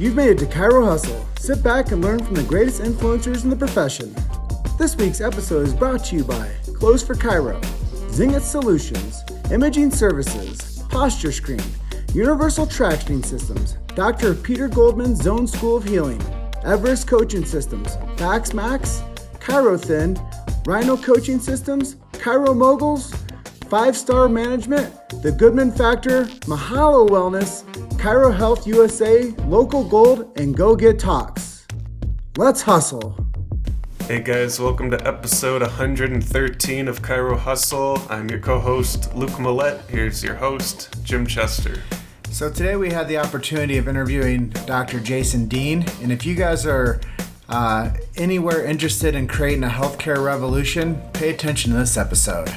You've made it to Chiro Hustle. Sit back and learn from the greatest influencers in the profession. This week's episode is brought to you by Clothes for Chiro, Zingit Solutions, Imaging Services, Posture Screen, Universal Tractioning Systems, Doctor Peter Goldman's Zone School of Healing, Everest Coaching Systems, Fax Max, Chiro Thin, Rhino Coaching Systems, Chiro Moguls, 5-Star Management, The Goodman Factor, Mahalo Wellness, Chiro Health USA, Local Gold, and Go Get Tox. Let's hustle. Hey guys, welcome to episode 113 of Chiro Hustle. I'm your co-host, Luke Millette. Here's your host, Jim Chester. So today we had the opportunity of interviewing Dr. Jason Dean, and if you guys are anywhere interested in creating a healthcare revolution, pay attention to this episode.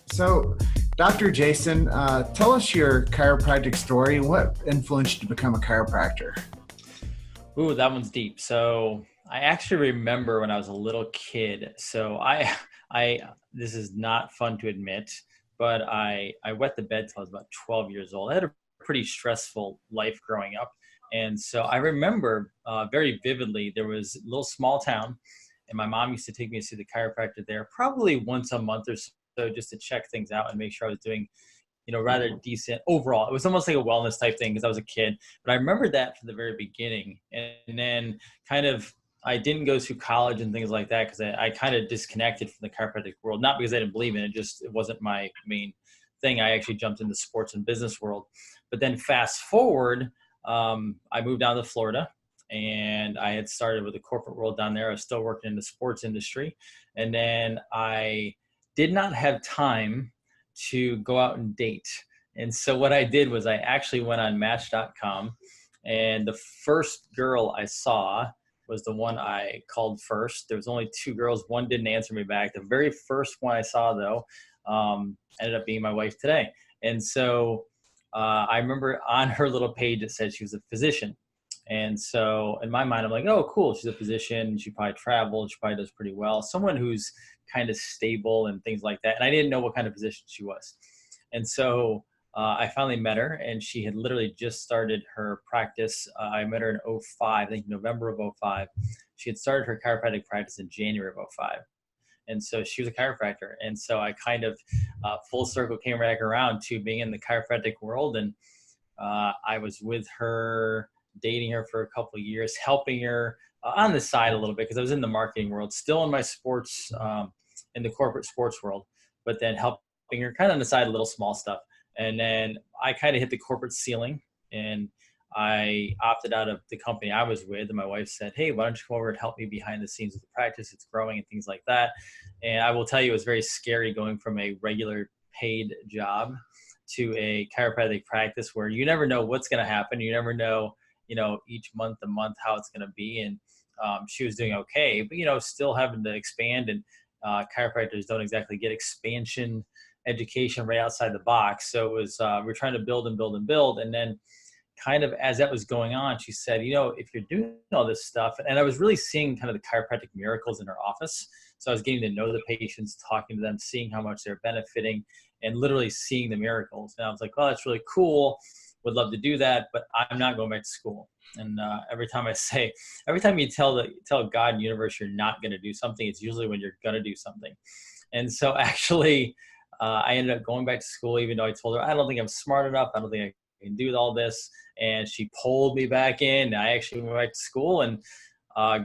So, Dr. Jason, tell us your chiropractic story. What influenced you to become a chiropractor? Ooh, that one's deep. So I actually remember when I was a little kid. So I this is not fun to admit, but I wet the bed till I was about 12 years old. I had a pretty stressful life growing up. And so I remember very vividly, there was a little small town, and my mom used to take me to see the chiropractor there probably once a month or so, just to check things out and make sure I was doing, rather decent overall. It was almost like a wellness type thing because I was a kid. But I remember that from the very beginning. And then I didn't go to college and things like that because I kind of disconnected from the chiropractic world. Not because I didn't believe in it, it wasn't my main thing. I actually jumped into sports and business world. But then fast forward, I moved down to Florida, and I had started with the corporate world down there. I was still working in the sports industry. And then I did not have time to go out and date. And so what I did was I actually went on Match.com, and the first girl I saw was the one I called first. There was only 2 girls. One didn't answer me back. The very first one I saw, though, ended up being my wife today. And so I remember on her little page it said she was a physician. And so in my mind, I'm like, oh, cool. She's a physician. She probably traveled. She probably does pretty well. Someone who's kind of stable and things like that. And I didn't know what kind of physician she was. And so I finally met her, and she had literally just started her practice. I met her in 2005, I think November of 2005. She had started her chiropractic practice in January of 2005. And so she was a chiropractor. And so I kind of full circle came back around to being in the chiropractic world. And I was with her, dating her for a couple of years, helping her on the side a little bit because I was in the marketing world, still in my sports, in the corporate sports world, but then helping her kind of on the side, a little small stuff. And then I kind of hit the corporate ceiling, and I opted out of the company I was with. And my wife said, hey, why don't you come over and help me behind the scenes of the practice? It's growing and things like that. And I will tell you, it was very scary going from a regular paid job to a chiropractic practice where you never know what's going to happen. You never know, each month to month how it's going to be. And she was doing okay, but, still having to expand. And chiropractors don't exactly get expansion education right outside the box. So it was, we're trying to build and build and build. And then kind of as that was going on, she said, if you're doing all this stuff, and I was really seeing kind of the chiropractic miracles in her office. So I was getting to know the patients, talking to them, seeing how much they're benefiting, and literally seeing the miracles. And I was like, oh, that's really cool. Would love to do that, but I'm not going back to school. And every time you tell God and universe you're not going to do something, it's usually when you're going to do something. And so actually, I ended up going back to school, even though I told her, I don't think I'm smart enough. I don't think I can do all this. And she pulled me back in. I actually went back to school and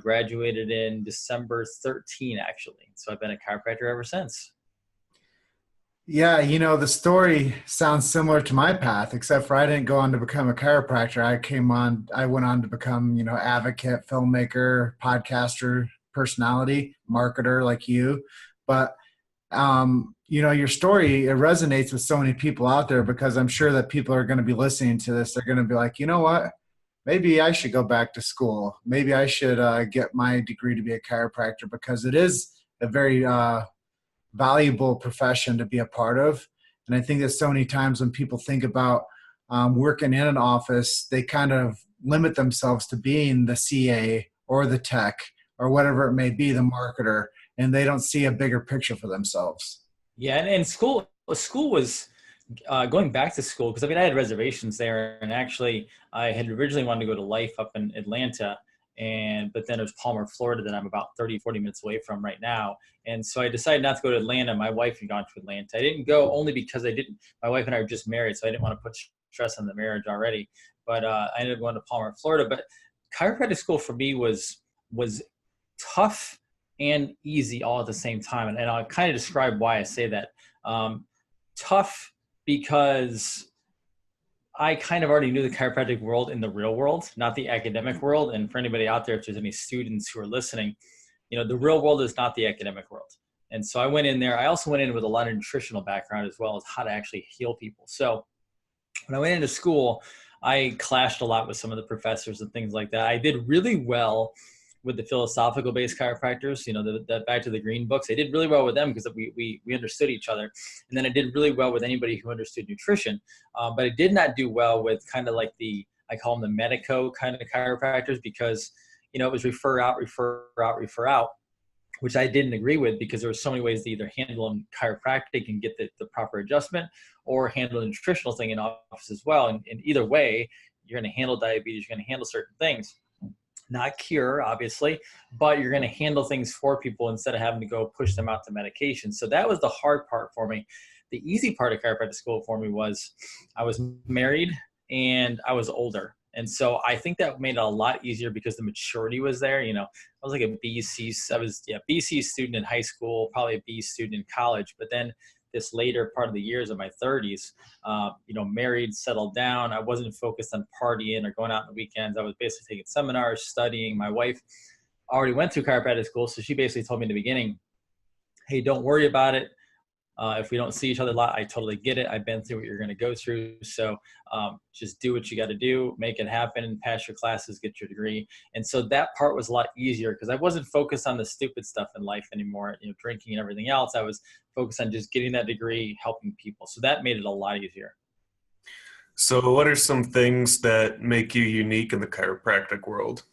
graduated in December 13, actually. So I've been a chiropractor ever since. Yeah, the story sounds similar to my path, except for I didn't go on to become a chiropractor. I went on to become, advocate, filmmaker, podcaster, personality, marketer like you. But, your story, it resonates with so many people out there because I'm sure that people are going to be listening to this. They're going to be like, you know what? Maybe I should go back to school. Maybe I should get my degree to be a chiropractor because it is a very valuable profession to be a part of. And I think that so many times when people think about working in an office, they kind of limit themselves to being the CA or the tech or whatever it may be, the marketer, and they don't see a bigger picture for themselves. Yeah, and school was going back to school, because I mean, I had reservations there, and actually, I had originally wanted to go to Life up in Atlanta, but then it was Palmer, Florida, that I'm about 30, 40 minutes away from right now. And so I decided not to go to Atlanta. My wife had gone to Atlanta. I didn't go only because my wife and I were just married, so I didn't want to put stress on the marriage already. But I ended up going to Palmer, Florida. But chiropractic school for me was tough and easy all at the same time. And I'll kind of describe why I say that. Tough because I kind of already knew the chiropractic world in the real world, not the academic world. And for anybody out there, if there's any students who are listening, the real world is not the academic world. And so I went in there. I also went in with a lot of nutritional background as well as how to actually heal people. So when I went into school, I clashed a lot with some of the professors and things like that. I did really well with the philosophical based chiropractors, the back to the green books. I did really well with them because we understood each other. And then I did really well with anybody who understood nutrition. But I did not do well with kind of like I call them the medico kind of chiropractors, because, it was refer out, which I didn't agree with, because there were so many ways to either handle them chiropractic and get the proper adjustment, or handle the nutritional thing in office as well. And either way, you're going to handle diabetes, you're going to handle certain things. Not cure, obviously, but you're going to handle things for people instead of having to go push them out to medication. So that was the hard part for me. The easy part of chiropractic school for me was I was married and I was older. And so I think that made it a lot easier because the maturity was there. I was like a BC student in high school, probably a B student in college. But then this later part of the years of my 30s, married, settled down. I wasn't focused on partying or going out on the weekends. I was basically taking seminars, studying. My wife already went through chiropractic school, so she basically told me in the beginning, hey, don't worry about it. If we don't see each other a lot, I totally get it. I've been through what you're going to go through. So just do what you got to do, make it happen, pass your classes, get your degree. And so that part was a lot easier because I wasn't focused on the stupid stuff in life anymore, drinking and everything else. I was focused on just getting that degree, helping people. So that made it a lot easier. So what are some things that make you unique in the chiropractic world?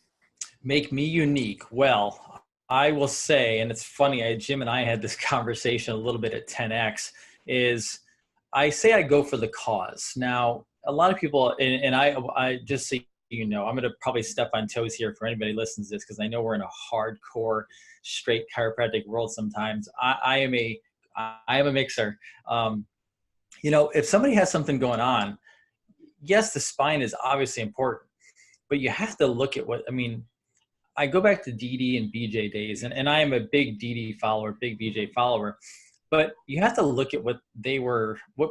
Make me unique? Well, I will say, and it's funny, Jim and I had this conversation a little bit at 10X, is I say I go for the cause. Now, a lot of people, and I just so I'm going to probably step on toes here for anybody who listens to this, because I know we're in a hardcore, straight chiropractic world sometimes. I am a mixer. If somebody has something going on, yes, the spine is obviously important, but you have to look at I go back to DD and BJ days, and I am a big DD follower, big BJ follower, but you have to look at what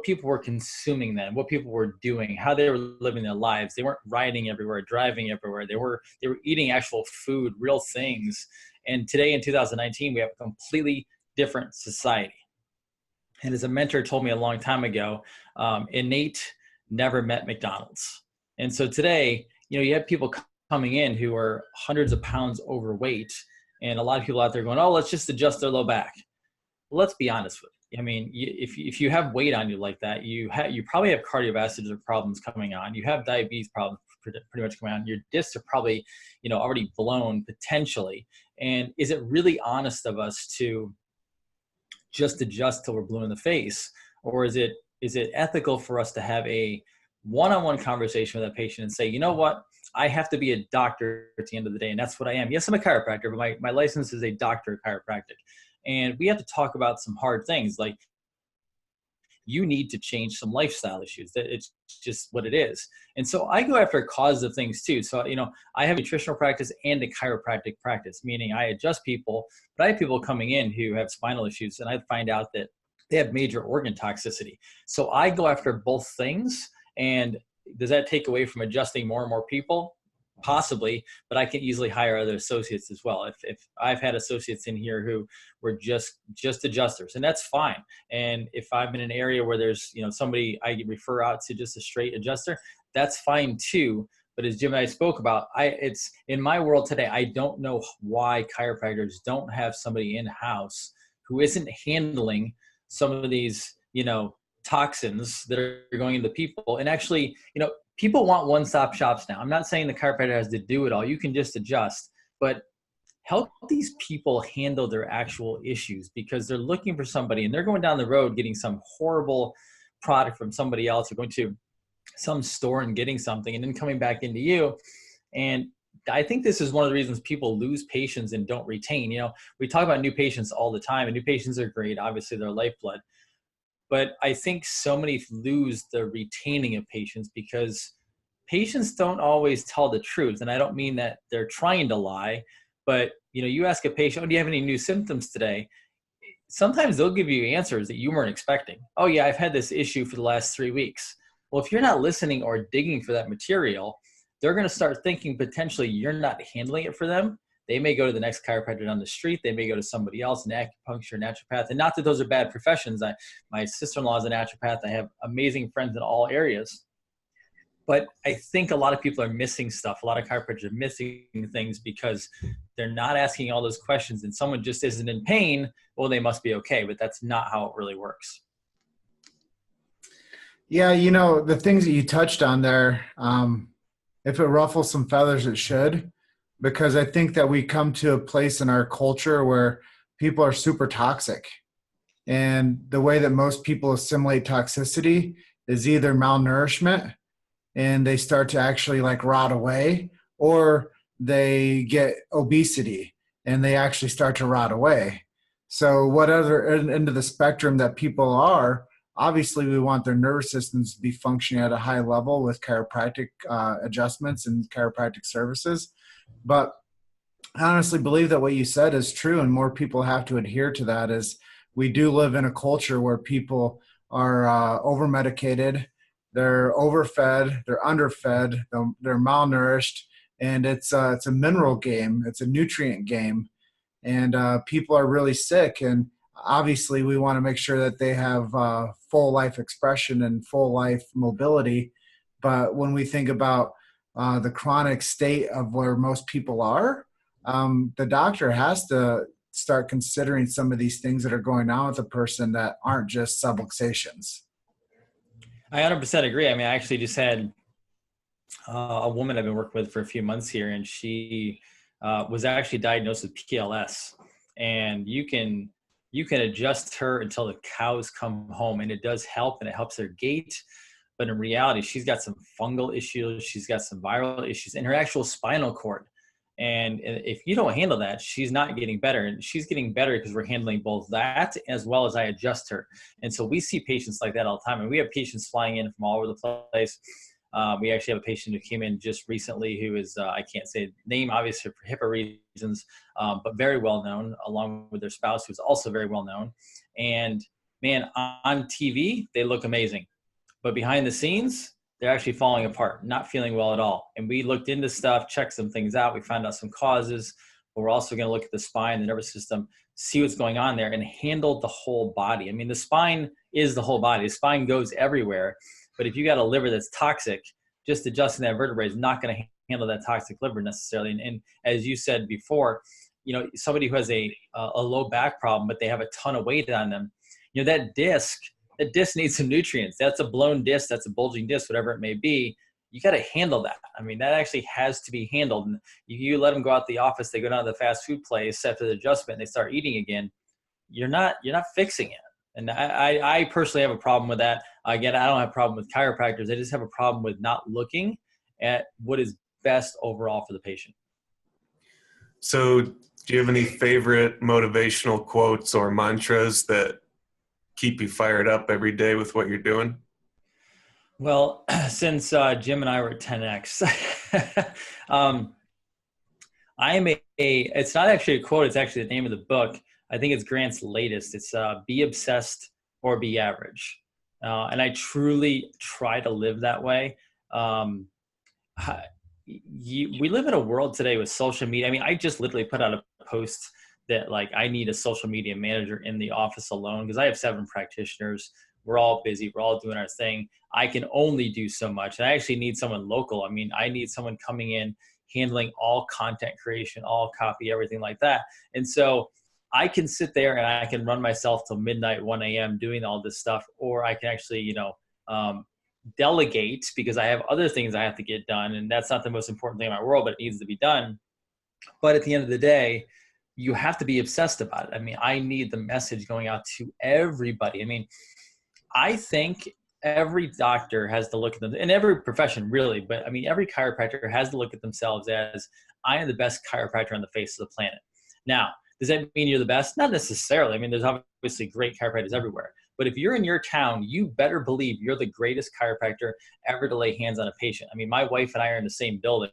people were consuming then, what people were doing, how they were living their lives. They weren't riding everywhere, driving everywhere. They were eating actual food, real things. And today in 2019, we have a completely different society. And as a mentor told me a long time ago, innate never met McDonald's. And so today, you have people coming in who are hundreds of pounds overweight, and a lot of people out there going, oh, let's just adjust their low back. Well, let's be honest with you. If you have weight on you like that, you probably have cardiovascular problems coming on. You have diabetes problems pretty much coming on. Your discs are probably, already blown potentially. And is it really honest of us to just adjust till we're blue in the face? Or is it ethical for us to have a one-on-one conversation with that patient and say, you know what? I have to be a doctor at the end of the day, and that's what I am. Yes, I'm a chiropractor, but my license is a doctor of chiropractic. And we have to talk about some hard things, like you need to change some lifestyle issues. That it's just what it is. And so I go after causes of things too. So, I have a nutritional practice and a chiropractic practice, meaning I adjust people, but I have people coming in who have spinal issues, and I find out that they have major organ toxicity. So I go after both things. And does that take away from adjusting more and more people? Possibly, but I can easily hire other associates as well. If I've had associates in here who were just adjusters, and that's fine. And if I'm in an area where there's somebody I refer out to just a straight adjuster, that's fine too. But as Jim and I spoke about, it's in my world today, I don't know why chiropractors don't have somebody in-house who isn't handling some of these toxins that are going into people. And actually, people want one-stop shops now. I'm not saying the chiropractor has to do it all. You can just adjust, but help these people handle their actual issues, because they're looking for somebody and they're going down the road getting some horrible product from somebody else or going to some store and getting something and then coming back into you. And I think this is one of the reasons people lose patients and don't retain. We talk about new patients all the time, and new patients are great. Obviously, they're lifeblood. But I think so many lose the retaining of patients because patients don't always tell the truth. And I don't mean that they're trying to lie, but you ask a patient, oh, do you have any new symptoms today? Sometimes they'll give you answers that you weren't expecting. Oh yeah, I've had this issue for the last 3 weeks. Well, if you're not listening or digging for that material, they're going to start thinking potentially you're not handling it for them. They may go to the next chiropractor down the street. They may go to somebody else, an acupuncture, naturopath. And not that those are bad professions. My sister-in-law is a naturopath. I have amazing friends in all areas. But I think a lot of people are missing stuff. A lot of chiropractors are missing things because they're not asking all those questions. And someone just isn't in pain, well, they must be okay. But that's not how it really works. Yeah, the things that you touched on there, if it ruffles some feathers, it should, because I think that we come to a place in our culture where people are super toxic. And the way that most people assimilate toxicity is either malnourishment and they start to actually like rot away, or they get obesity and they actually start to rot away. So what other end of the spectrum that people are, obviously we want their nervous systems to be functioning at a high level with chiropractic adjustments and chiropractic services. But I honestly believe that what you said is true, and more people have to adhere to that. Is we do live in a culture where people are over-medicated, they're overfed, they're underfed, they're malnourished, and it's a mineral game, it's a nutrient game, and people are really sick. And obviously, we want to make sure that they have full life expression and full life mobility. But when we think about the chronic state of where most people are, the doctor has to start considering some of these things that are going on with a person that aren't just subluxations. I 100% agree. I mean, I actually just had a woman I've been working with for a few months here, and she was actually diagnosed with PLS. And you can adjust her until the cows come home, and it does help, and it helps her gait. But in reality, she's got some fungal issues. She's got some viral issues in her actual spinal cord. And if you don't handle that, she's not getting better. And she's getting better because we're handling both that as well as I adjust her. And so we see patients like that all the time. And we have patients flying in from all over the place. We actually have a patient who came in just recently who is, I can't say the name, obviously for HIPAA reasons, but very well known, along with their spouse, who's also very well known. And man, on TV, they look amazing. But behind the scenes, they're actually falling apart, not feeling well at all. And we looked into stuff, checked some things out. We found out some causes, but we're also going to look at the spine, the nervous system, see what's going on there, and handle the whole body. I mean, the spine is the whole body. The spine goes everywhere. But if you got a liver that's toxic, just adjusting that vertebrae is not going to handle that toxic liver necessarily. And as you said before, somebody who has a low back problem, but they have a ton of weight on them, that disc needs some nutrients. That's a blown disc, that's a bulging disc, whatever it may be. You got to handle that. I mean, that actually has to be handled. And you let them go out the office, they go down to the fast food place after the adjustment, and they start eating again. You're not fixing it. And I personally have a problem with that. Again, I don't have a problem with chiropractors. I just have a problem with not looking at what is best overall for the patient. So do you have any favorite motivational quotes or mantras that keep you fired up every day with what you're doing? Well, since Jim and I were at 10X, it's not actually a quote, it's actually the name of the book. I think it's Grant's latest. It's Be Obsessed or Be Average. And I truly try to live that way. We live in a world today with social media. I mean, I just literally put out a post that I need a social media manager in the office alone because I have 7 practitioners. We're all busy. We're all doing our thing. I can only do so much. And I actually need someone local. I mean, I need someone coming in, handling all content creation, all copy, everything like that. And so I can sit there and I can run myself till midnight, 1 a.m. doing all this stuff, or I can actually, delegate because I have other things I have to get done. And that's not the most important thing in my world, but it needs to be done. But at the end of the day, you have to be obsessed about it. I mean, I need the message going out to everybody. I mean, I think every doctor has to look at them, in every profession really, but I mean, every chiropractor has to look at themselves as, I am the best chiropractor on the face of the planet. Now, does that mean you're the best? Not necessarily. I mean, there's obviously great chiropractors everywhere. But if you're in your town, you better believe you're the greatest chiropractor ever to lay hands on a patient. I mean, my wife and I are in the same building.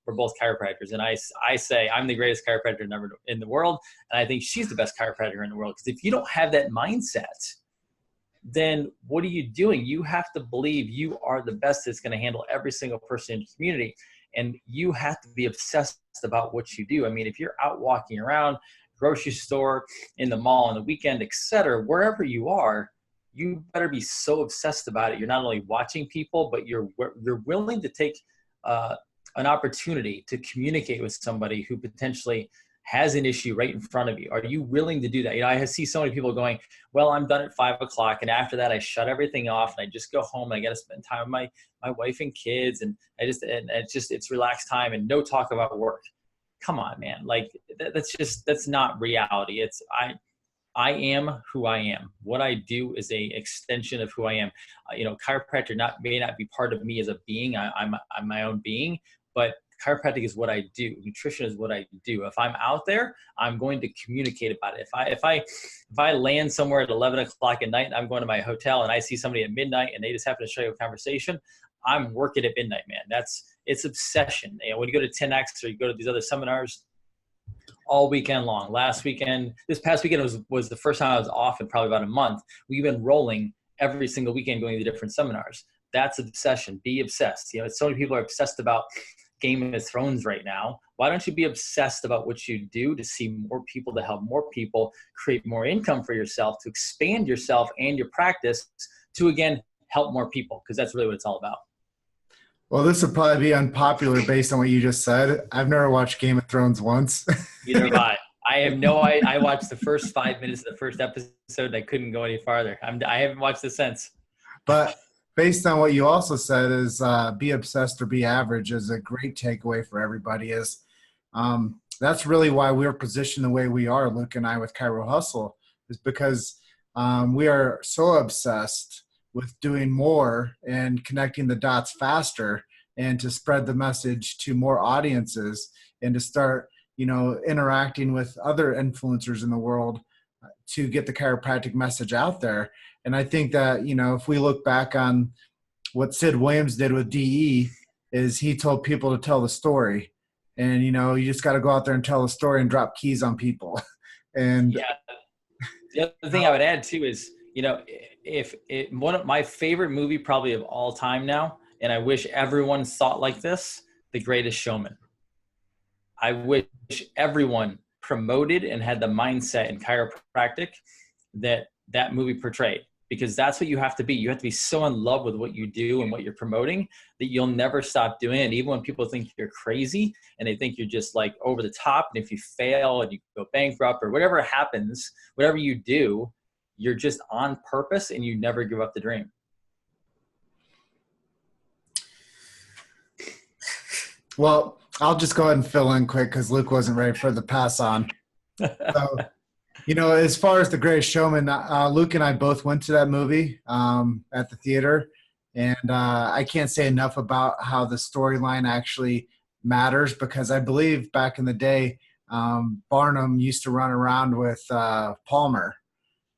We're both chiropractors. And I say I'm the greatest chiropractor in the world. And I think she's the best chiropractor in the world. Because if you don't have that mindset, then what are you doing? You have to believe you are the best that's going to handle every single person in the community. And you have to be obsessed about what you do. I mean, if you're out walking around, grocery store, in the mall, on the weekend, etc., wherever you are, you better be so obsessed about it. You're not only watching people, but you're willing to take an opportunity to communicate with somebody who potentially has an issue right in front of you. Are you willing to do that? You know, I see so many people going, well, I'm done at 5 o'clock. And after that, I shut everything off and I just go home and I got to spend time with my wife and kids. And it's relaxed time and no talk about work. Come on, man. Like that's not reality. It's I am who I am. What I do is a extension of who I am. Chiropractor may not be part of me as a being. I'm my own being, but chiropractic is what I do. Nutrition is what I do. If I'm out there, I'm going to communicate about it. If I land somewhere at 11 o'clock at night and I'm going to my hotel and I see somebody at midnight and they just happen to show you a this I'm working at midnight, man. It's obsession. When you go to 10X or you go to these other seminars all weekend long. This past weekend was the first time I was off in probably about a month. We've been rolling every single weekend going to different seminars. That's obsession. Be obsessed. So many people are obsessed about Game of Thrones right now. Why don't you be obsessed about what you do to see more people, to help more people, create more income for yourself, to expand yourself and your practice to, again, help more people, because that's really what it's all about. Well, this would probably be unpopular based on what you just said. I've never watched Game of Thrones once. Neither have I. I watched the first 5 minutes of the first episode and I couldn't go any farther. I haven't watched it since. But based on what you also said is be obsessed or be average is a great takeaway for everybody. That's really why we're positioned the way we are, Luke and I, with Chiro Hustle, is because we are so obsessed with doing more and connecting the dots faster and to spread the message to more audiences and to start, interacting with other influencers in the world to get the chiropractic message out there. And I think that, if we look back on what Sid Williams did with DE, is he told people to tell the story. And, you just got to go out there and tell the story and drop keys on people. And yeah. The other thing I would add too is, one of my favorite movie probably of all time now, and I wish everyone thought like this, The Greatest Showman. I wish everyone promoted and had the mindset in chiropractic that movie portrayed, because that's what you have to be. You have to be so in love with what you do and what you're promoting that you'll never stop doing it. Even when people think you're crazy and they think you're just like over the top, and if you fail and you go bankrupt or whatever happens, whatever you do, you're just on purpose and you never give up the dream. Well, I'll just go ahead and fill in quick because Luke wasn't ready for the pass on. So, as far as The Greatest Showman, Luke and I both went to that movie at the theater. And I can't say enough about how the storyline actually matters, because I believe back in the day, Barnum used to run around with Palmer.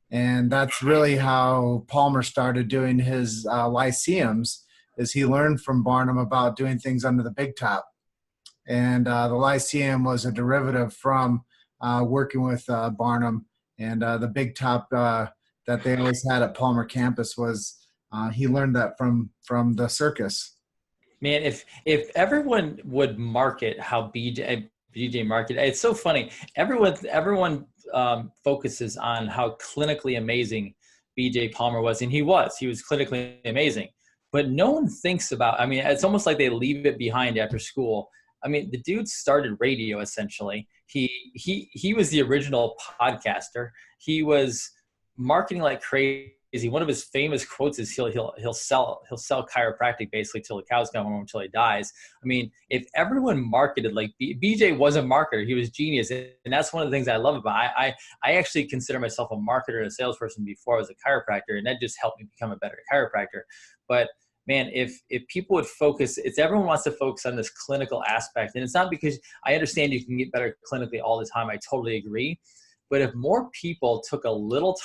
And that's really how Palmer started doing his lyceums, is he learned from Barnum about doing things under the big top. And the lyceum was a derivative from working with Barnum. And the big top that they always had at Palmer campus was he learned that from the circus. Man, if everyone would market how BJ marketed, it's so funny. Everyone focuses on how clinically amazing BJ Palmer was, and he was clinically amazing. But no one thinks about, it's almost like they leave it behind after school. The dude started radio essentially. He was the original podcaster. He was marketing like crazy One of his famous quotes is he'll sell chiropractic basically till the cows come home, until he dies. I mean, if everyone marketed like BJ was a marketer, he was genius, and that's one of the things I love about it. I actually consider myself a marketer and a salesperson before I was a chiropractor, and that just helped me become a better chiropractor. But man, if people would focus, it's everyone wants to focus on this clinical aspect, and it's not because I understand you can get better clinically all the time. I totally agree, but if more people took a little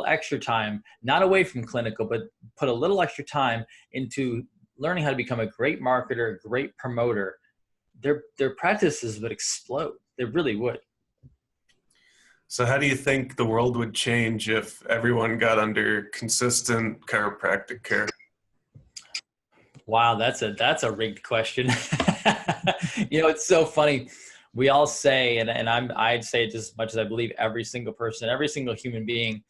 extra time, not away from clinical, but put a little extra time into learning how to become a great marketer, great promoter, their practices would explode. They really would. So how do you think the world would change if everyone got under consistent chiropractic care? Wow, that's a rigged question. It's so funny. We all say, and I'd say it just as much as I believe every single person, every single human being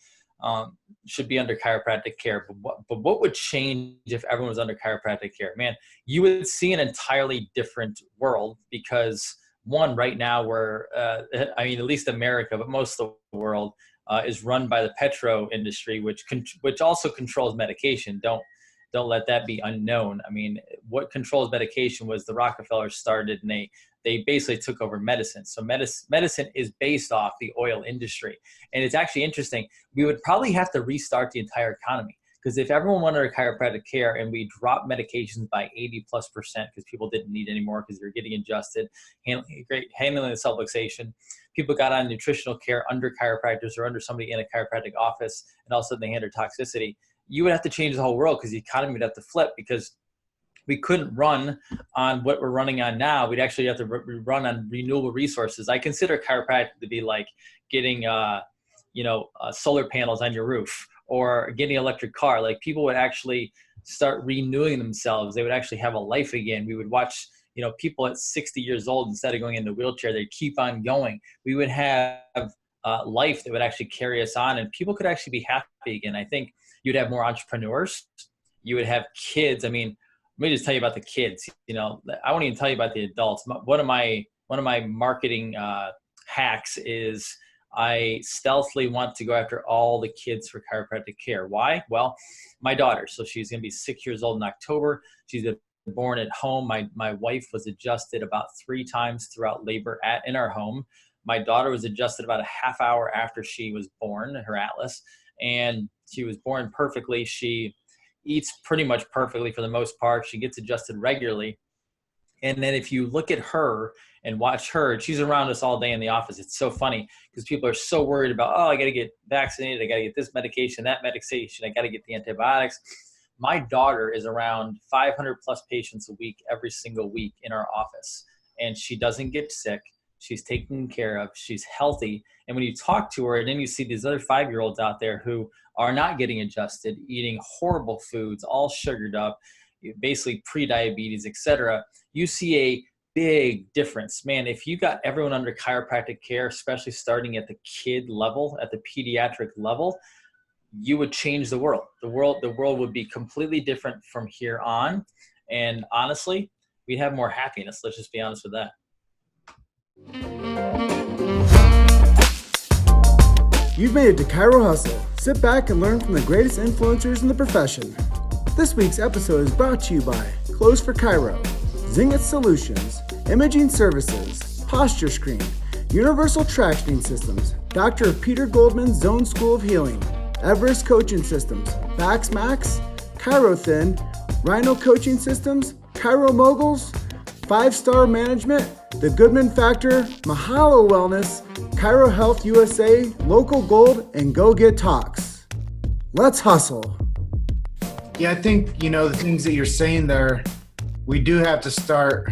should be under chiropractic care. But what would change if everyone was under chiropractic care? Man, you would see an entirely different world, because one, right now we're, at least America, but most of the world is run by the petro industry, which also controls medication. Don't let that be unknown. I mean, what controls medication was the Rockefellers started, and they basically took over medicine. So medicine is based off the oil industry. And it's actually interesting. We would probably have to restart the entire economy, because if everyone went under chiropractic care and we dropped medications by 80+% because people didn't need anymore because they're getting adjusted, handling the self-luxation, people got on nutritional care under chiropractors or under somebody in a chiropractic office, and all of a sudden they handled toxicity, you would have to change the whole world, because the economy would have to flip, because we couldn't run on what we're running on now. We'd actually have to run on renewable resources. I consider chiropractic to be like getting, solar panels on your roof, or getting an electric car. Like, people would actually start renewing themselves. They would actually have a life again. We would watch, people at 60 years old, instead of going into a wheelchair, they'd keep on going. We would have life that would actually carry us on, and people could actually be happy again. I think you'd have more entrepreneurs. You would have kids. I mean, let me just tell you about the kids. I won't even tell you about the adults. One of my marketing hacks is I stealthily want to go after all the kids for chiropractic care. Why? Well, my daughter. So she's going to be 6 years old in October. She's born at home. My wife was adjusted about 3 times throughout labor in our home. My daughter was adjusted about a half hour after she was born, her Atlas, and she was born perfectly. She eats pretty much perfectly for the most part. She gets adjusted regularly. And then if you look at her and watch her, she's around us all day in the office. It's so funny, because people are so worried about, oh, I got to get vaccinated. I got to get this medication, that medication. I got to get the antibiotics. My daughter is around 500 plus patients a week, every single week in our office. And she doesn't get sick. She's taken care of. She's healthy. And when you talk to her, and then you see these other 5-year-olds out there who are not getting adjusted, eating horrible foods, all sugared up, basically pre-diabetes, etc., you see a big difference. Man, if you got everyone under chiropractic care, especially starting at the kid level, at the pediatric level, you would change the world. The world would be completely different from here on. And honestly, we'd have more happiness. Let's just be honest with that. You've made it to Chiro Hustle. Sit back and learn from the greatest influencers in the profession. This week's episode is brought to you by Clothes for Chiro, Zinget Solutions, Imaging Services, Posture Screen, Universal Tractioning Systems, Doctor of Peter Goldman's Zone School of Healing, Everest Coaching Systems, Bax Max, Chiro Thin, Rhino Coaching Systems, Chiro Moguls, 5-Star Management, The Goodman Factor, Mahalo Wellness, Chiro Health USA, Local Gold, and Go Get Talks. Let's hustle. Yeah, I think, the things that you're saying there, we do have to start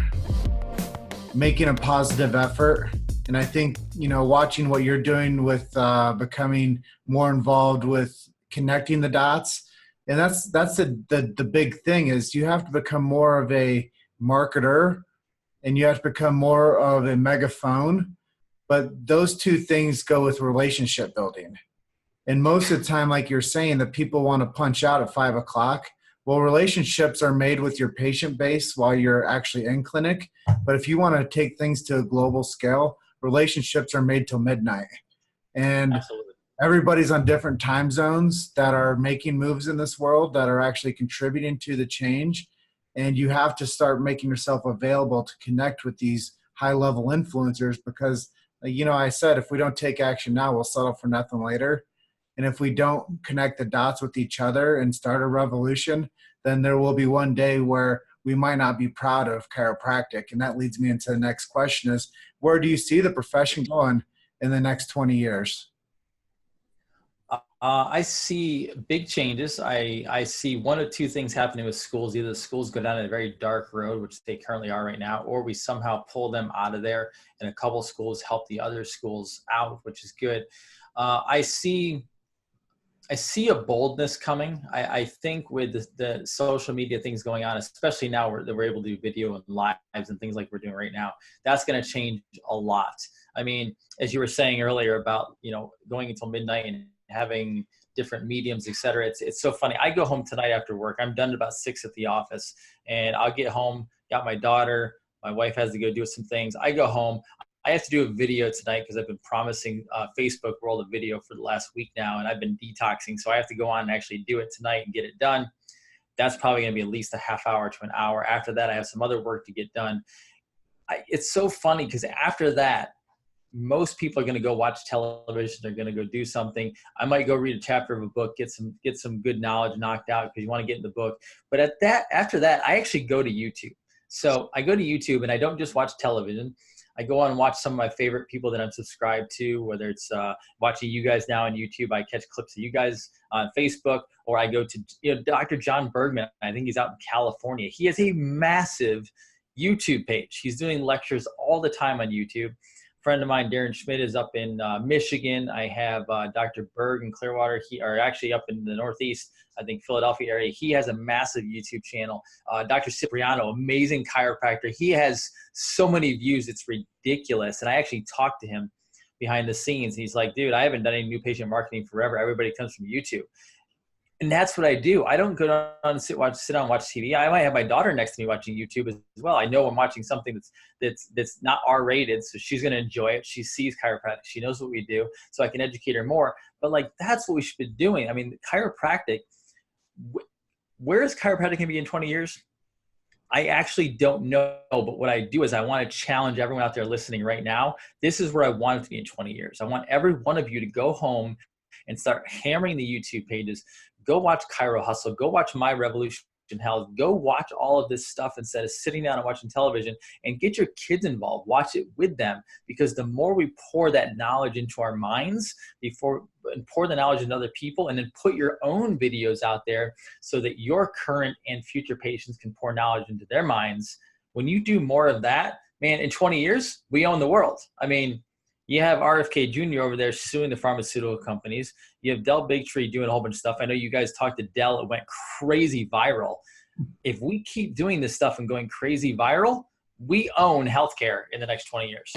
making a positive effort. And I think, watching what you're doing with becoming more involved with connecting the dots. And that's the big thing is you have to become more of a marketer and you have to become more of a megaphone. But those two things go with relationship building. And most of the time, like you're saying, that people want to punch out at 5 o'clock. Well, relationships are made with your patient base while you're actually in clinic. But if you want to take things to a global scale, relationships are made till midnight. And Absolutely. Everybody's on different time zones that are making moves in this world that are actually contributing to the change. And you have to start making yourself available to connect with these high level influencers because, I said, if we don't take action now, we'll settle for nothing later. And if we don't connect the dots with each other and start a revolution, then there will be one day where we might not be proud of chiropractic. And that leads me into the next question is, where do you see the profession going in the next 20 years? I see big changes. I see one of two things happening with schools. Either the schools go down a very dark road, which they currently are right now, or we somehow pull them out of there and a couple schools help the other schools out, which is good. I see a boldness coming. I think with the social media things going on, especially now that we're able to do video and lives and things like we're doing right now, that's going to change a lot. I mean, as you were saying earlier about, going until midnight and having different mediums, et cetera. It's so funny. I go home tonight after work. I'm done at about 6 at the office, and I'll get home, got my daughter, my wife has to go do some things. I go home. I have to do a video tonight because I've been promising Facebook World a video for the last week now, and I've been detoxing. So I have to go on and actually do it tonight and get it done. That's probably going to be at least a half hour to an hour. After that, I have some other work to get done. It's so funny because after that, most people are going to go watch television. They're going to go do something. I might go read a chapter of a book, get some good knowledge knocked out because you want to get in the book. But after that, I actually go to YouTube. So I go to YouTube and I don't just watch television. I go on and watch some of my favorite people that I'm subscribed to, whether it's watching you guys now on YouTube. I catch clips of you guys on Facebook, or I go to Dr. John Bergman. I think he's out in California. He has a massive YouTube page. He's doing lectures all the time on YouTube. Friend of mine, Darren Schmidt, is up in Michigan. I have Dr. Berg in Clearwater. He are actually up in the Northeast, I think Philadelphia area. He has a massive YouTube channel. Dr. Cipriano, amazing chiropractor. He has so many views, it's ridiculous. And I actually talked to him behind the scenes. He's like, dude, I haven't done any new patient marketing forever. Everybody comes from YouTube. And that's what I do. I don't go down and sit down and watch TV. I might have my daughter next to me watching YouTube as well. I know I'm watching something that's not R-rated, so she's going to enjoy it. She sees chiropractic. She knows what we do, so I can educate her more. But that's what we should be doing. I mean, chiropractic. Where is chiropractic going to be in 20 years? I actually don't know. But what I do is I want to challenge everyone out there listening right now. This is where I want it to be in 20 years. I want every one of you to go home and start hammering the YouTube pages. Go watch Chiro Hustle. Go watch My Revolution Health. Go watch all of this stuff instead of sitting down and watching television, and get your kids involved. Watch it with them, because the more we pour that knowledge into our minds and pour the knowledge into other people, and then put your own videos out there so that your current and future patients can pour knowledge into their minds. When you do more of that, man, in 20 years, we own the world. I mean, you have RFK Jr. over there suing the pharmaceutical companies. You have Del Bigtree doing a whole bunch of stuff. I know you guys talked to Del. It went crazy viral. If we keep doing this stuff and going crazy viral, we own healthcare in the next 20 years.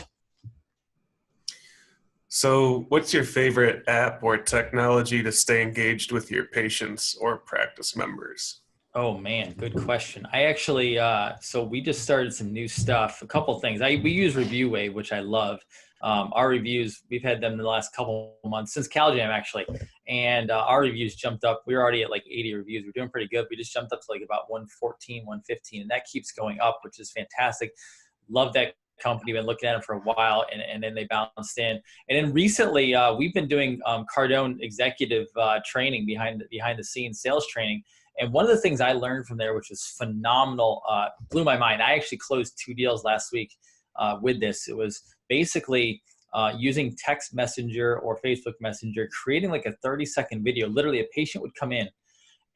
So what's your favorite app or technology to stay engaged with your patients or practice members? Oh man, good question. I actually, so we just started some new stuff, a couple things. We use ReviewWave, which I love. Our reviews, we've had them in the last couple of months, since CalJam actually. And our reviews jumped up. We were already at 80 reviews. We're doing pretty good. We just jumped up to about 114, 115, and that keeps going up, which is fantastic. Love that company. Been looking at them for a while, and then they bounced in. And then recently, we've been doing Cardone executive training, behind the scenes sales training. And one of the things I learned from there, which was phenomenal, blew my mind. I actually closed 2 deals last week with this. It was basically using text messenger or Facebook Messenger, creating a 30-second video. Literally, a patient would come in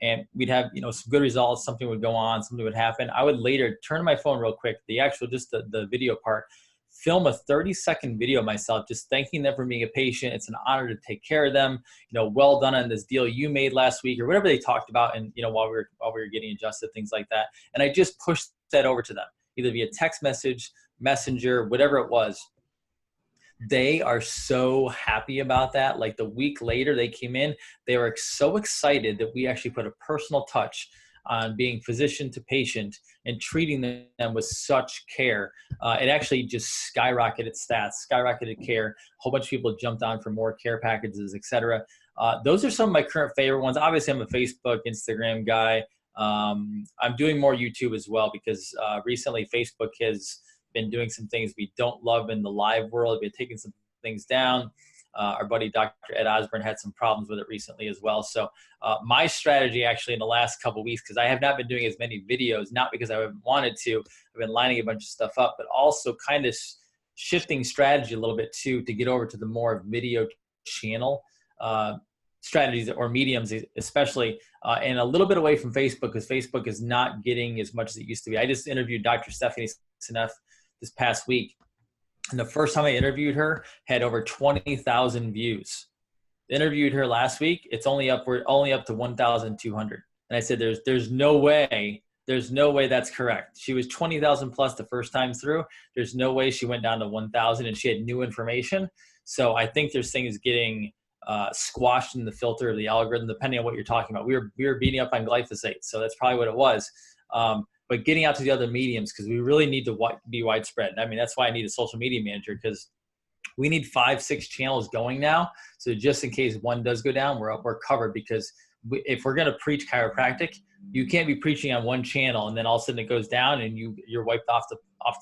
and we'd have some good results. Something would go on, something would happen. I would later turn to my phone real quick, the video part, film a 30-second video of myself, just thanking them for being a patient. It's an honor to take care of them. Well done on this deal you made last week, or whatever they talked about, and while we were getting adjusted, things like that. And I just pushed that over to them, either via text message, messenger, whatever it was. They are so happy about that. The week later they came in, they were so excited that we actually put a personal touch on being physician to patient and treating them with such care. It actually just skyrocketed stats, skyrocketed care. A whole bunch of people jumped on for more care packages, etc. Those are some of my current favorite ones. Obviously, I'm a Facebook, Instagram guy. I'm doing more YouTube as well because recently Facebook has been doing some things we don't love in the live world. We've been taking some things down. Our buddy Dr. Ed Osborne had some problems with it recently as well. So my strategy actually in the last couple of weeks, because I have not been doing as many videos, not because I haven't wanted to, I've been lining a bunch of stuff up, but also kind of shifting strategy a little bit too, to get over to the more video channel strategies or mediums especially, and a little bit away from Facebook because Facebook is not getting as much as it used to be. I just interviewed Dr. Stephanie Seneff this past week. And the first time I interviewed her had over 20,000 views. Interviewed her last week. It's only up to 1,200. And I said, there's no way that's correct. She was 20,000 plus the first time through. There's no way she went down to 1,000 and she had new information. So I think there's things getting squashed in the filter of the algorithm, depending on what you're talking about. We were beating up on glyphosate. So that's probably what it was. But getting out to the other mediums, because we really need to be widespread. I mean, that's why I need a social media manager, because we need 5-6 channels going now. So just in case one does go down, we're covered, because if we're going to preach chiropractic, you can't be preaching on one channel and then all of a sudden it goes down and you're wiped off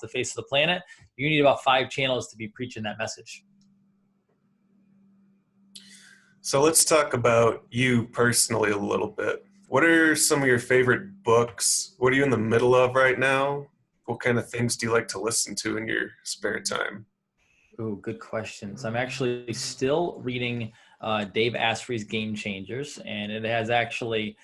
the face of the planet. You need about 5 channels to be preaching that message. So let's talk about you personally a little bit. What are some of your favorite books? What are you in the middle of right now? What kind of things do you like to listen to in your spare time? Oh, good questions. I'm actually still reading Dave Asprey's Game Changers, and it has actually,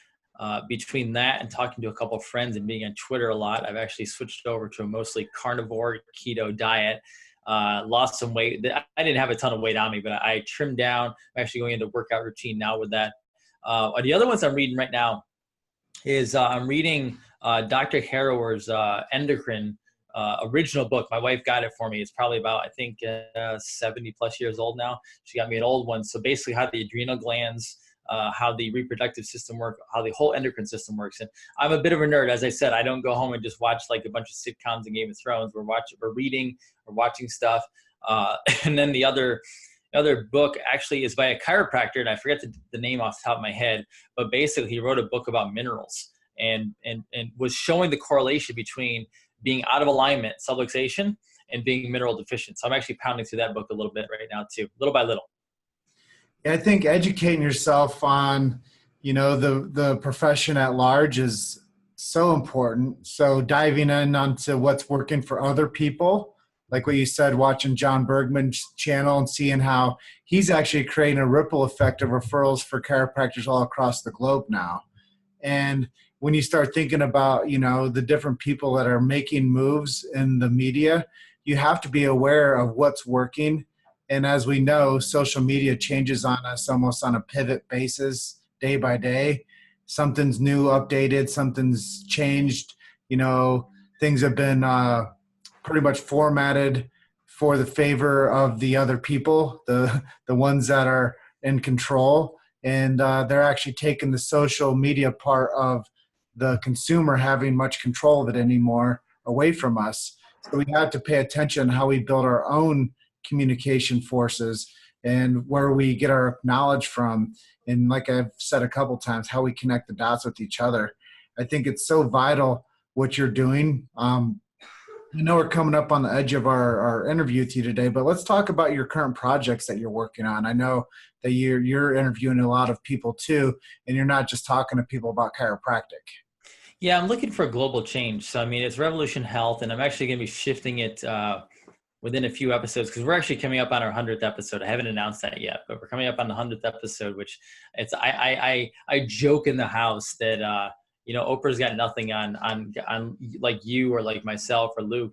between that and talking to a couple of friends and being on Twitter a lot, I've actually switched over to a mostly carnivore keto diet. Lost some weight. I didn't have a ton of weight on me, but I trimmed down. I'm actually going into workout routine now with that. The other ones I'm reading right now is I'm reading Dr. Harrower's Endocrine original book. My wife got it for me. It's probably about, I think, 70 plus years old now. She got me an old one. So basically how the adrenal glands, how the reproductive system work, how the whole endocrine system works. And I'm a bit of a nerd. As I said, I don't go home and just watch like a bunch of sitcoms and Game of Thrones. We're reading, we're watching stuff. And then the other book actually is by a chiropractor, and I forget the name off the top of my head, but basically he wrote a book about minerals and was showing the correlation between being out of alignment, subluxation, and being mineral deficient. So I'm actually pounding through that book a little bit right now too, little by little. Yeah, I think educating yourself on, the profession at large is so important. So diving in onto what's working for other people, like what you said, watching John Bergman's channel and seeing how he's actually creating a ripple effect of referrals for chiropractors all across the globe now. And when you start thinking about, the different people that are making moves in the media, you have to be aware of what's working. And as we know, social media changes on us almost on a pivot basis, day by day. Something's new, updated, something's changed. Things have been pretty much formatted for the favor of the other people, the ones that are in control. And they're actually taking the social media part of the consumer having much control of it anymore away from us. So we have to pay attention how we build our own communication forces and where we get our knowledge from. And like I've said a couple times, how we connect the dots with each other. I think it's so vital what you're doing. I know we're coming up on the edge of our interview with you today, but let's talk about your current projects that you're working on. I know that you're interviewing a lot of people too, and you're not just talking to people about chiropractic. Yeah, I'm looking for a global change. So, I mean, it's Revolution Health, and I'm actually going to be shifting it within a few episodes, because we're actually coming up on our 100th episode. I haven't announced that yet, but we're coming up on the 100th episode, which I joke in the house that, Oprah's got nothing on like you or like myself or Luke.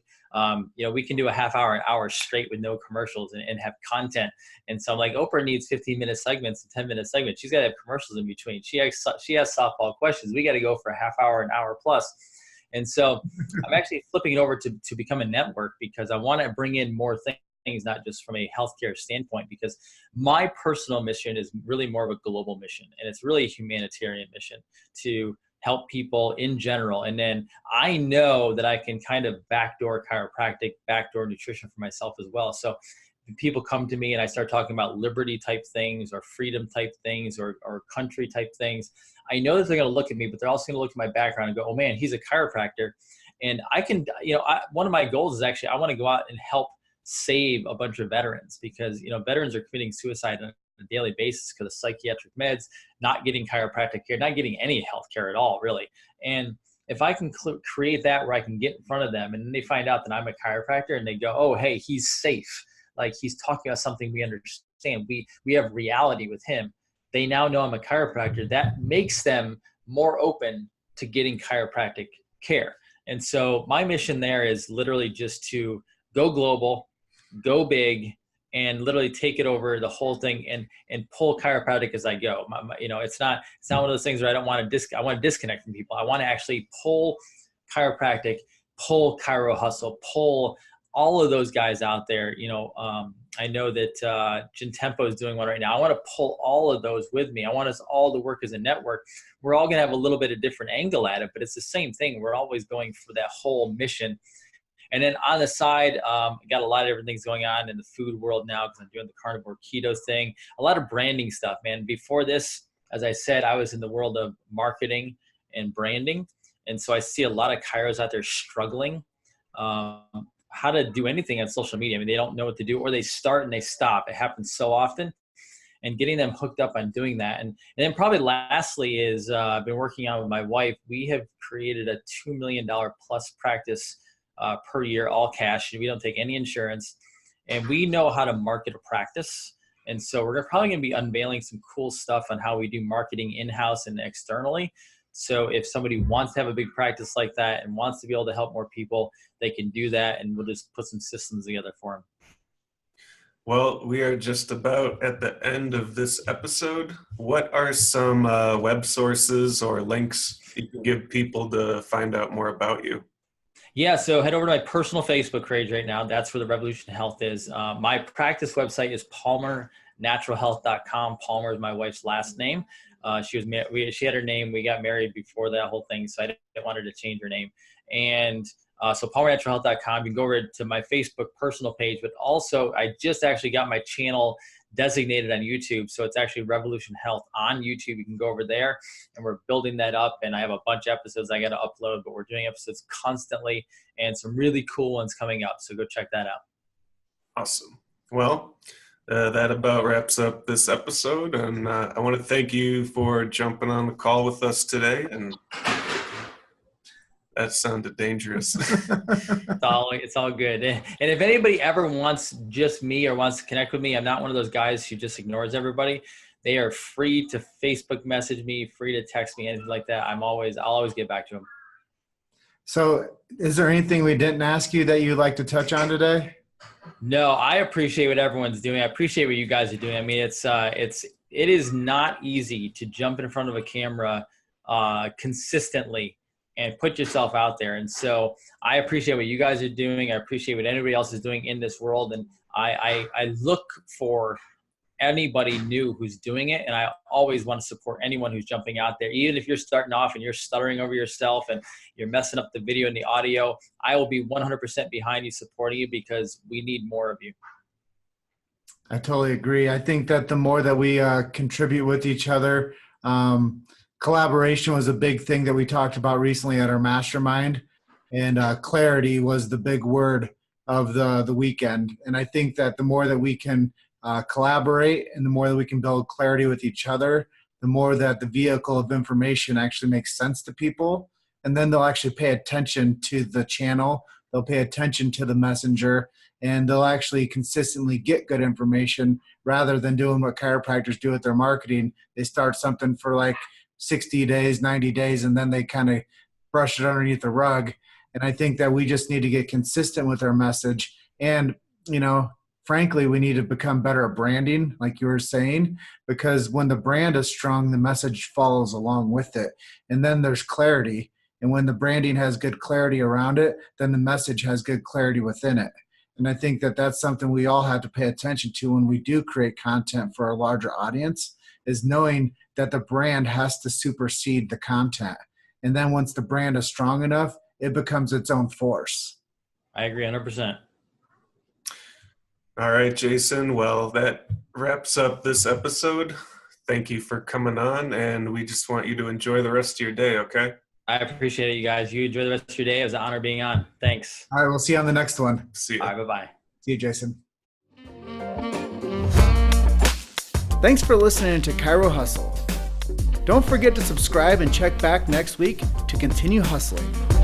We can do a half hour, an hour straight with no commercials and have content. And so I'm like, Oprah needs 15-minute segments and 10-minute segments. She's got to have commercials in between. She has softball questions. We got to go for a half hour, an hour plus. And so I'm actually flipping it over to become a network, because I want to bring in more things, not just from a healthcare standpoint, because my personal mission is really more of a global mission. And it's really a humanitarian mission to help people in general. And then I know that I can kind of backdoor chiropractic, backdoor nutrition for myself as well. So people come to me and I start talking about liberty type things or freedom type things or country type things. I know that they're going to look at me, but they're also going to look at my background and go, oh man, he's a chiropractor. And I can, one of my goals is actually, I want to go out and help save a bunch of veterans, because, veterans are committing suicide on a daily basis because of psychiatric meds, not getting chiropractic care, not getting any health care at all, really. And if I can create that where I can get in front of them and then they find out that I'm a chiropractor and they go, oh, hey, he's safe. Like he's talking about something we understand. We have reality with him. They now know I'm a chiropractor. That makes them more open to getting chiropractic care. And so my mission there is literally just to go global, go big, and literally take it over the whole thing and pull chiropractic as I go. It's not one of those things where I want to disconnect from people. I want to actually pull chiropractic, pull Chiro Hustle, pull all of those guys out there. I know that Gentempo is doing one right now. I want to pull all of those with me. I want us all to work as a network. We're all going to have a little bit of different angle at it, but it's the same thing. We're always going for that whole mission. And then on the side, I got a lot of different things going on in the food world now because I'm doing the carnivore keto thing. A lot of branding stuff, man. Before this, as I said, I was in the world of marketing and branding. And so I see a lot of chiros out there struggling how to do anything on social media. I mean, they don't know what to do, or they start and they stop. It happens so often. And getting them hooked up on doing that. And then probably lastly is I've been working on with my wife. We have created a $2 million plus practice per year, all cash. We don't take any insurance, and we know how to market a practice. And so we're probably going to be unveiling some cool stuff on how we do marketing in-house and externally. So if somebody wants to have a big practice like that and wants to be able to help more people, they can do that, and we'll just put some systems together for them. Well, we are just about at the end of this episode. What are some web sources or links you can give people to find out more about you? Yeah, so head over to my personal Facebook page right now. That's where the Revolution Health is. My practice website is palmernaturalhealth.com. Palmer is my wife's last name. She had her name. We got married before that whole thing, so I didn't want her to change her name. And so palmernaturalhealth.com. You can go over to my Facebook personal page, but also I just actually got my channel designated on YouTube. So it's actually Revolution Health on YouTube. You can go over there, and we're building that up. And I have a bunch of episodes I got to upload, but we're doing episodes constantly and some really cool ones coming up. So go check that out. Awesome. Well, that about wraps up this episode. And I want to thank you for jumping on the call with us today. And that sounded dangerous. It's all good. And if anybody ever wants just me or wants to connect with me, I'm not one of those guys who just ignores everybody. They are free to Facebook message me, free to text me, anything like that. I'll always get back to them. So is there anything we didn't ask you that you'd like to touch on today? No, I appreciate what everyone's doing. I appreciate what you guys are doing. I mean, it is not easy to jump in front of a camera consistently and put yourself out there. And so I appreciate what you guys are doing. I appreciate what anybody else is doing in this world. And I look for anybody new who's doing it. And I always want to support anyone who's jumping out there. Even if you're starting off and you're stuttering over yourself and you're messing up the video and the audio, I will be 100% behind you, supporting you, because we need more of you. I totally agree. I think that the more that we contribute with each other, collaboration was a big thing that we talked about recently at our mastermind, and clarity was the big word of the weekend. And I think that the more that we can collaborate and the more that we can build clarity with each other, the more that the vehicle of information actually makes sense to people. And then they'll actually pay attention to the channel. They'll pay attention to the messenger, and they'll actually consistently get good information rather than doing what chiropractors do with their marketing. They start something for like 60 days, 90 days, and then they kind of brush it underneath the rug. And I think that we just need to get consistent with our message. And, frankly, we need to become better at branding, like you were saying, because when the brand is strong, the message follows along with it. And then there's clarity. And when the branding has good clarity around it, then the message has good clarity within it. And I think that that's something we all have to pay attention to when we do create content for a larger audience, is knowing that the brand has to supersede the content. And then once the brand is strong enough, it becomes its own force. I agree 100%. All right, Jason. Well, that wraps up this episode. Thank you for coming on, and we just want you to enjoy the rest of your day, okay? I appreciate it, you guys. You enjoy the rest of your day. It was an honor being on. Thanks. All right, we'll see you on the next one. See All ya. right, bye-bye. See you, Jason. Thanks for listening to Chiro Hustle. Don't forget to subscribe and check back next week to continue hustling.